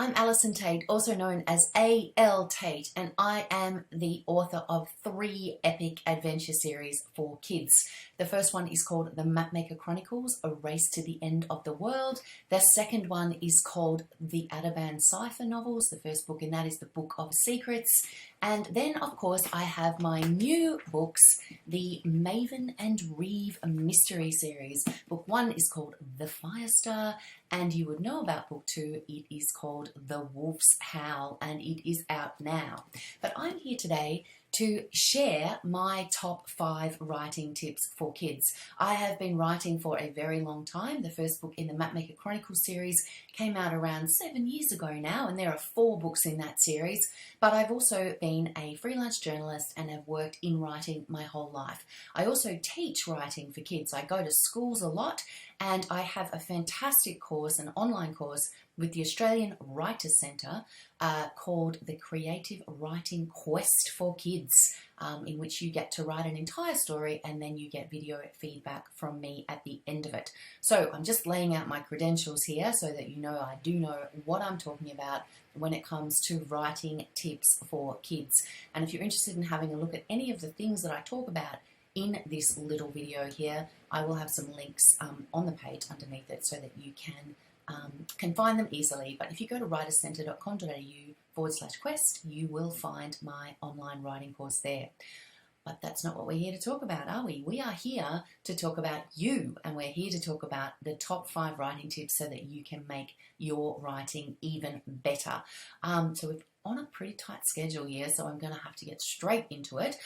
I'm Alison Tait, also known as A.L. Tait, and I am the author of 3 epic adventure series for kids. The first one is called The Mapmaker Chronicles, A Race to the End of the World. The second one is called The Adaban Cipher Novels. The first book in that is The Book of Secrets. And then, of course, I have my new books, the Maven and Reeve Mystery Series. Book 1 is called The Firestar, and you would know about book 2. It is called The Wolf's Howl, and it is out now. But I'm here today to share my top 5 writing tips for kids. I have been writing for a very long time. The first book in the Mapmaker Chronicles series came out around 7 years ago now, and there are 4 books in that series. But I've also been a freelance journalist and have worked in writing my whole life. I also teach writing for kids. I go to schools a lot, and I have a fantastic course, an online course, with the Australian Writers Centre called the Creative Writing Quest for Kids, in which you get to write an entire story and then you get video feedback from me at the end of it. So I'm just laying out my credentials here so that you know I do know what I'm talking about when it comes to writing tips for kids. And if you're interested in having a look at any of the things that I talk about in this little video here, I will have some links on the page underneath it so that you can find them easily. But if you go to writerscentre.com.au/quest, you will find my online writing course there. But that's not what we're here to talk about, are we? We are here to talk about you, and we're here to talk about the top 5 writing tips so that you can make your writing even better. So we're on a pretty tight schedule here, so I'm going to have to get straight into it.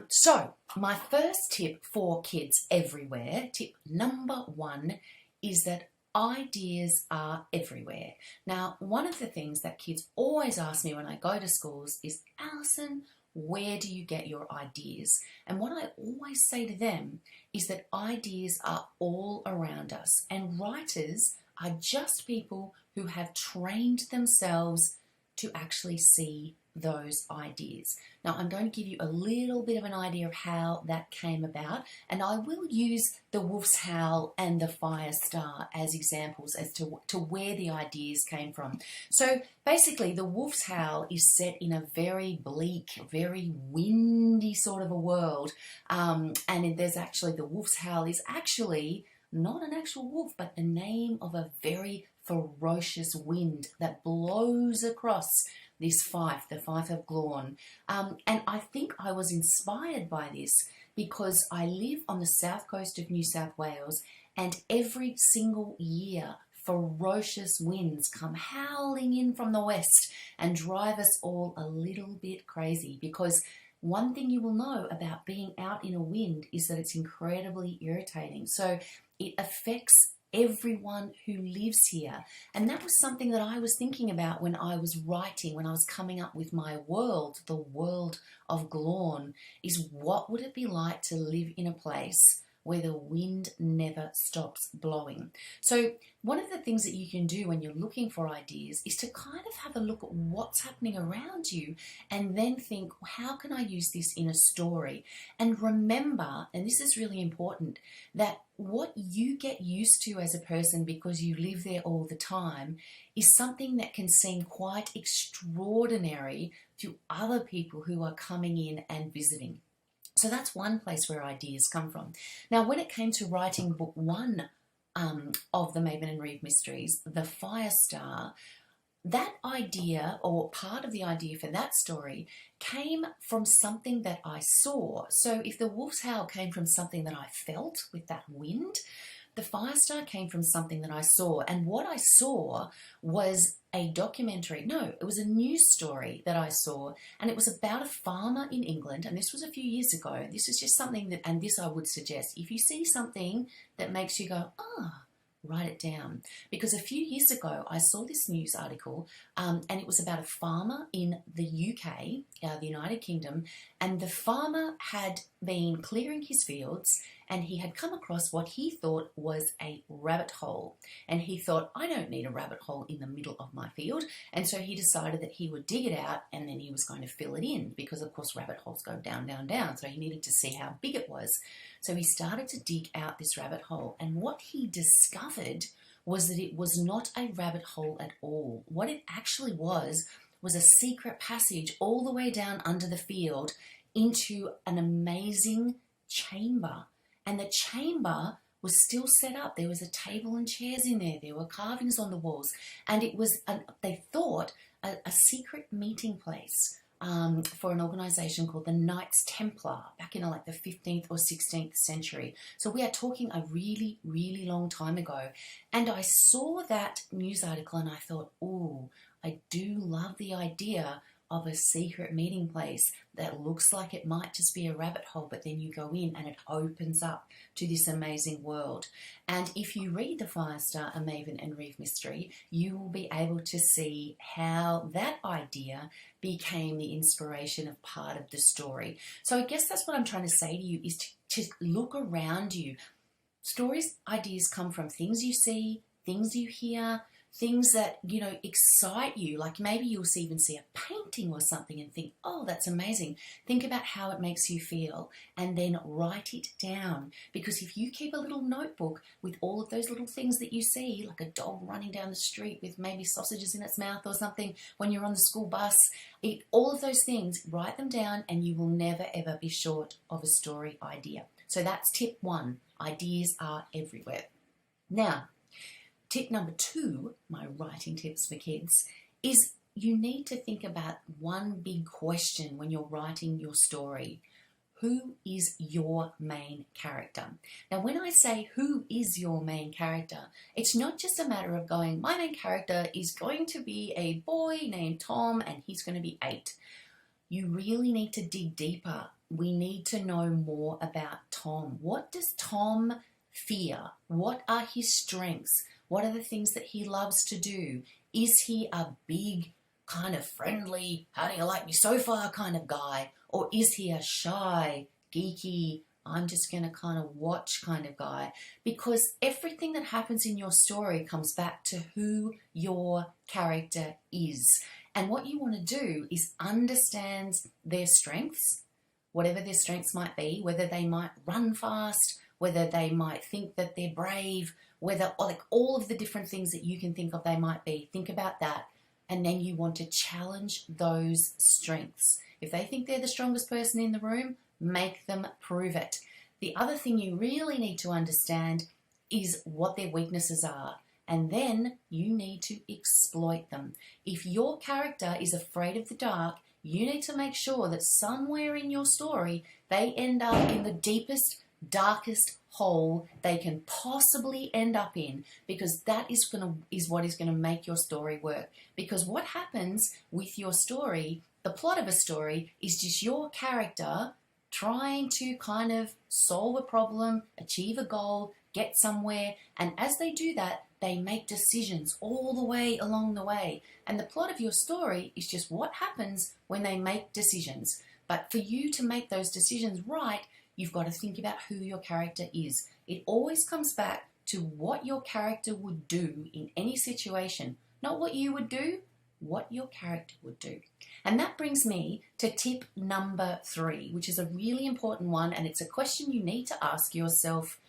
So my first tip for kids everywhere, tip number 1, is that ideas are everywhere. Now, one of the things that kids always ask me when I go to schools is, Alison, where do you get your ideas? And what I always say to them is that ideas are all around us, and writers are just people who have trained themselves to actually see those ideas. Now, I'm going to give you a little bit of an idea of how that came about, and I will use The Wolf's Howl and The Firestar as examples as to where the ideas came from. So basically, The Wolf's Howl is set in a very bleak, very windy sort of a world, and there's actually, The Wolf's Howl is actually not an actual wolf, but the name of a very ferocious wind that blows across this fife, the Fife of Glorn. And I think I was inspired by this because I live on the south coast of New South Wales, and every single year ferocious winds come howling in from the west and drive us all a little bit crazy, because one thing you will know about being out in a wind is that it's incredibly irritating. So it affects everyone who lives here. And that was something that I was thinking about when I was writing, when I was coming up with my world, the world of Glorn, is what would it be like to live in a place where the wind never stops blowing. So one of the things that you can do when you're looking for ideas is to kind of have a look at what's happening around you and then think, how can I use this in a story? And remember, and this is really important, that what you get used to as a person because you live there all the time is something that can seem quite extraordinary to other people who are coming in and visiting. So that's one place where ideas come from. Now, when it came to writing book 1 of the Maven and Reeve Mysteries, The Firestar, that idea, or part of the idea for that story, came from something that I saw. So if The Wolf's Howl came from something that I felt with that wind, The Firestar came from something that I saw. And what I saw was a documentary. No, it was a news story that I saw, and it was about a farmer in England, and this was a few years ago. This is just something that, and this I would suggest, if you see something that makes you go, write it down. Because a few years ago, I saw this news article, and it was about a farmer in the UK, the United Kingdom, and the farmer had been clearing his fields, and he had come across what he thought was a rabbit hole. And he thought, I don't need a rabbit hole in the middle of my field. And so he decided that he would dig it out and then he was going to fill it in, because of course rabbit holes go down, down, down. So he needed to see how big it was. So he started to dig out this rabbit hole. And what he discovered was that it was not a rabbit hole at all. What it actually was a secret passage all the way down under the field into an amazing chamber. And the chamber was still set up. There was a table and chairs in there. There were carvings on the walls. And it was, they thought, a secret meeting place for an organization called the Knights Templar back in like the 15th or 16th century. So we are talking a really, really long time ago. And I saw that news article and I thought, oh, I do love the idea of a secret meeting place that looks like it might just be a rabbit hole, but then you go in and it opens up to this amazing world. And if you read the Firestar, A Maven and Reeve mystery, you will be able to see how that idea became the inspiration of part of the story. So I guess that's what I'm trying to say to you, is to look around you. Stories, ideas come from things you see, things you hear, things that, you know, excite you. Like maybe you'll even see a painting or something and think, oh, that's amazing. Think about how it makes you feel and then write it down. Because if you keep a little notebook with all of those little things that you see, like a dog running down the street with maybe sausages in its mouth or something when you're on the school bus, all of those things, write them down and you will never ever be short of a story idea. So that's tip 1. Ideas are everywhere. Now, tip number 2, my writing tips for kids, is you need to think about one big question when you're writing your story. Who is your main character? Now, when I say who is your main character, it's not just a matter of going, my main character is going to be a boy named Tom and he's going to be 8. You really need to dig deeper. We need to know more about Tom. What does Tom fear? What are his strengths? What are the things that he loves to do? Is he a big, kind of friendly, how do you like me so far kind of guy? Or is he a shy, geeky, I'm just going to kind of watch kind of guy? Because everything that happens in your story comes back to who your character is. And what you want to do is understand their strengths, whatever their strengths might be, whether they might run fast, whether they might think that they're brave, whether, like all of the different things that you can think of they might be. Think about that. And then you want to challenge those strengths. If they think they're the strongest person in the room, make them prove it. The other thing you really need to understand is what their weaknesses are. And then you need to exploit them. If your character is afraid of the dark, you need to make sure that somewhere in your story, they end up in the deepest, darkest hole they can possibly end up in, because that is what is going to make your story work. Because what happens with your story, the plot of a story, is just your character trying to kind of solve a problem, achieve a goal, get somewhere, and as they do that, they make decisions all the way along the way. And the plot of your story is just what happens when they make decisions. But for you to make those decisions right, you've got to think about who your character is. It always comes back to what your character would do in any situation. Not what you would do, what your character would do. And that brings me to tip number 3, which is a really important one, and it's a question you need to ask yourself.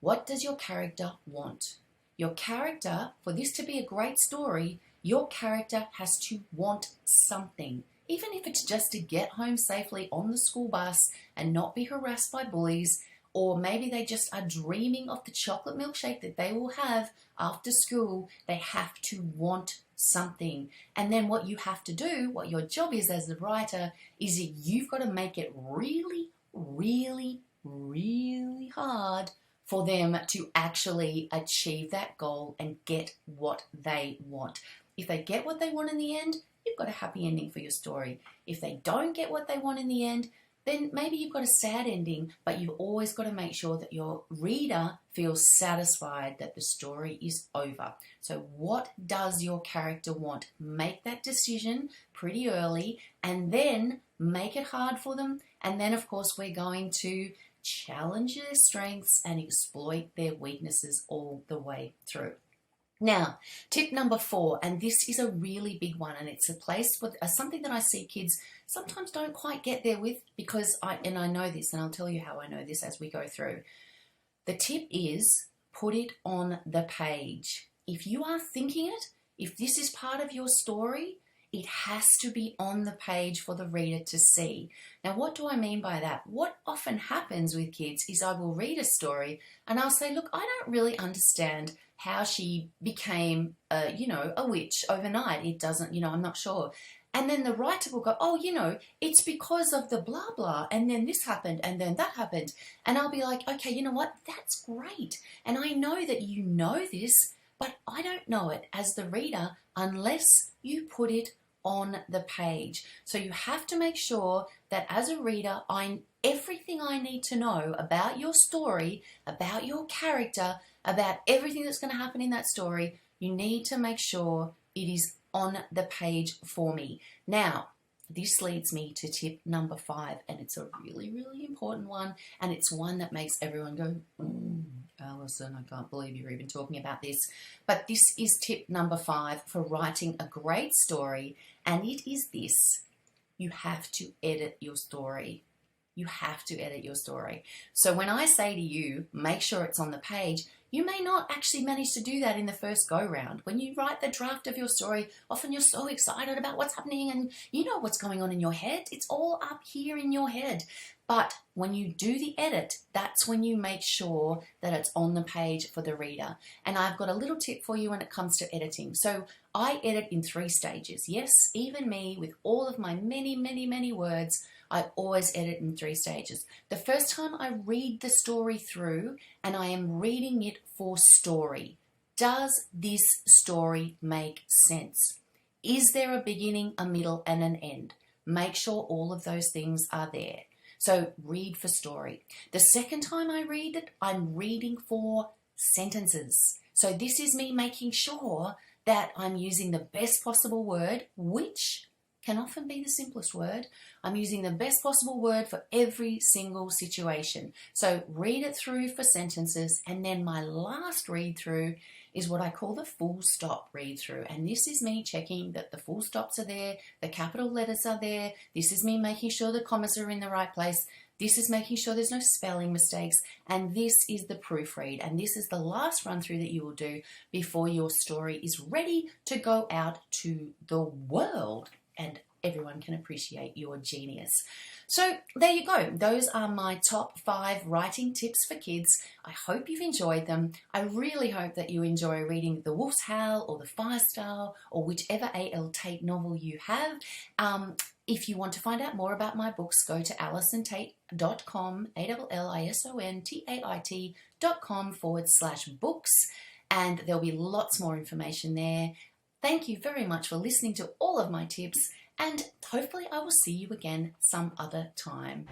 What does your character want? Your character, for this to be a great story, your character has to want something. Even if it's just to get home safely on the school bus and not be harassed by bullies, or maybe they just are dreaming of the chocolate milkshake that they will have after school, they have to want something. And then what you have to do, what your job is as the writer, is that you've got to make it really, really, really hard for them to actually achieve that goal and get what they want. If they get what they want in the end, you've got a happy ending for your story. If they don't get what they want in the end, then maybe you've got a sad ending, but you've always got to make sure that your reader feels satisfied that the story is over. So what does your character want? Make that decision pretty early and then make it hard for them. And then, of course, we're going to challenge their strengths and exploit their weaknesses all the way through. Now, tip number 4, and this is a really big one, and it's a place with something that I see kids sometimes don't quite get there with, because I know this, and I'll tell you how I know this as we go through. The tip is put it on the page. if you are thinking it, if this is part of your story, it has to be on the page for the reader to see. Now, what do I mean by that? What often happens with kids is I will read a story and I'll say, look, I don't really understand how she became, a witch overnight. It doesn't, I'm not sure. And then the writer will go, oh, it's because of the blah, blah, and then this happened, and then that happened. And I'll be like, okay, you know what? That's great. And I know that you know this, but I don't know it as the reader unless you put it on the page. So you have to make sure that as a reader, everything I need to know about your story, about your character, about everything that's going to happen in that story, you need to make sure it is on the page for me. Now, this leads me to tip number 5, and it's a really, really important one, and it's one that makes everyone go, Alison, I can't believe you're even talking about this. But this is tip number 5 for writing a great story, and it is this: you have to edit your story. You have to edit your story. So when I say to you, make sure it's on the page, you may not actually manage to do that in the first go round. When you write the draft of your story, often you're so excited about what's happening and you know what's going on in your head. It's all up here in your head. But when you do the edit, that's when you make sure that it's on the page for the reader. And I've got a little tip for you when it comes to editing. So I edit in 3 stages. Yes, even me, with all of my many, many, many words, I always edit in 3 stages. The first time I read the story through, and I am reading it for story. Does this story make sense? Is there a beginning, a middle, and an end? Make sure all of those things are there. So read for story. The second time I read it, I'm reading for sentences. So this is me making sure that I'm using the best possible word, which can often be the simplest word. I'm using the best possible word for every single situation. So read it through for sentences, and then my last read through is what I call the full stop read through. And this is me checking that the full stops are there, the capital letters are there. This is me making sure the commas are in the right place. This is making sure there's no spelling mistakes. And this is the proofread. And this is the last run through that you will do before your story is ready to go out to the world and everyone can appreciate your genius. So there you go. Those are my top 5 writing tips for kids. I hope you've enjoyed them. I really hope that you enjoy reading The Wolf's Howl or The Firestar or whichever A.L. Tait novel you have. If you want to find out more about my books, go to AlisonTait.com, ALLISONTAIT.com/books, and there'll be lots more information there. Thank you very much for listening to all of my tips, and hopefully I will see you again some other time.